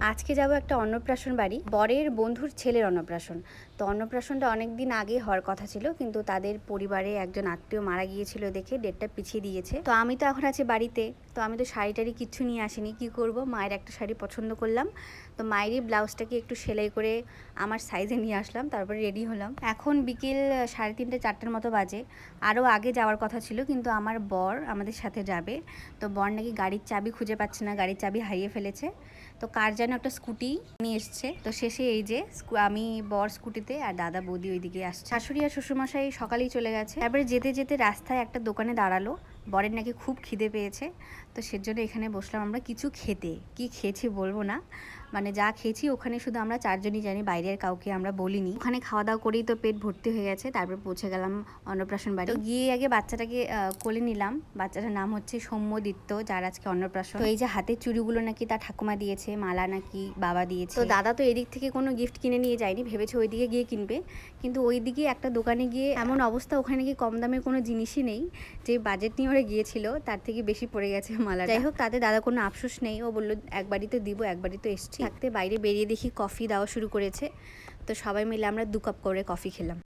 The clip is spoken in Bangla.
আজকে যাব একটা অন্নপ্রাশন বাড়ি, বরের বন্ধুর ছেলের অন্নপ্রাশন। তো অন্নপ্রাশনটা অনেক দিন আগে হওয়ার কথা ছিল, কিন্তু তাদের পরিবারে একজন আত্মীয় মারা গিয়েছিল দেখে ডেটটা পিছিয়ে দিয়েছে। তো আমি তো এখন আছি বাড়িতে, তো আমি তো শাড়ি টাড়ি কিচ্ছু নিয়ে আসিনি। কি করব, মায়ের একটা শাড়ি পছন্দ করলাম, তো মায়েরই ব্লাউজটাকে একটু সেলাই করে আমার সাইজে নিয়ে আসলাম, তারপরে রেডি হলাম। এখন বিকেল 3:30 4টার মতো বাজে। আরও আগে যাওয়ার কথা ছিল, কিন্তু আমার বর আমাদের সাথে যাবে। তো বর নাকি গাড়ির চাবি খুঁজে পাচ্ছে না, গাড়ির চাবি হারিয়ে ফেলেছে। তো কার যেন একটা স্কুটি নিয়ে এসছে। তো শেষে এই যে আমি বর স্কুটিতে আর দাদা বৌদি ওইদিকে আসছে। শাশুড়ি আর শ্বশুরমশাই সকালেই চলে গেছে। তারপরে যেতে যেতে রাস্তায় একটা দোকানে দাঁড়ালো, বরের নাকি খুব খিদে পেয়েছে। তো সেজন্য এখানে বসলাম আমরা কিছু খেতে। কি খেয়েছি বলবো না, মানে যা খেয়েছি ওখানে শুধু আমরা চারজনই জানি, বাইরের কাউকে আমরা বলিনি। ওখানে খাওয়া দাওয়া করেই তো পেট ভর্তি হয়ে গেছে। তারপর পৌঁছে গেলাম অন্নপ্রাশন বাড়ি। তো গিয়ে আগে বাচ্চাটাকে কোলে নিলাম। বাচ্চাটার নাম হচ্ছে সৌম্যদিত্য, যার আজকে অন্নপ্রাশন। তো এই যে হাতের চুড়িগুলো নাকি তার ঠাকুমা দিয়েছে, মালা নাকি বাবা দিয়েছে। তো দাদা তো এদিক থেকে কোনো গিফট কিনে নিয়ে যায়নি, ভেবেছে ওইদিকে গিয়ে কিনবে। কিন্তু ওইদিকে একটা দোকানে গিয়ে এমন অবস্থা, ওখানে গিয়ে কম দামের কোনো জিনিসই নেই। যে বাজেট নিয়ে ওরা গিয়েছিল তার থেকে বেশি পড়ে গেছে মালা। যাই হোক, তাতে দাদা কোনো আফসোস নেই। ও বললো একবারই তো দিব, একবারই তো এসছি। থাকতে বাইরে বেরিয়ে দেখি কফি দেওয়া শুরু করেছে। তো সবাই মিলে আমরা 2 কাপ করে কফি খেলাম।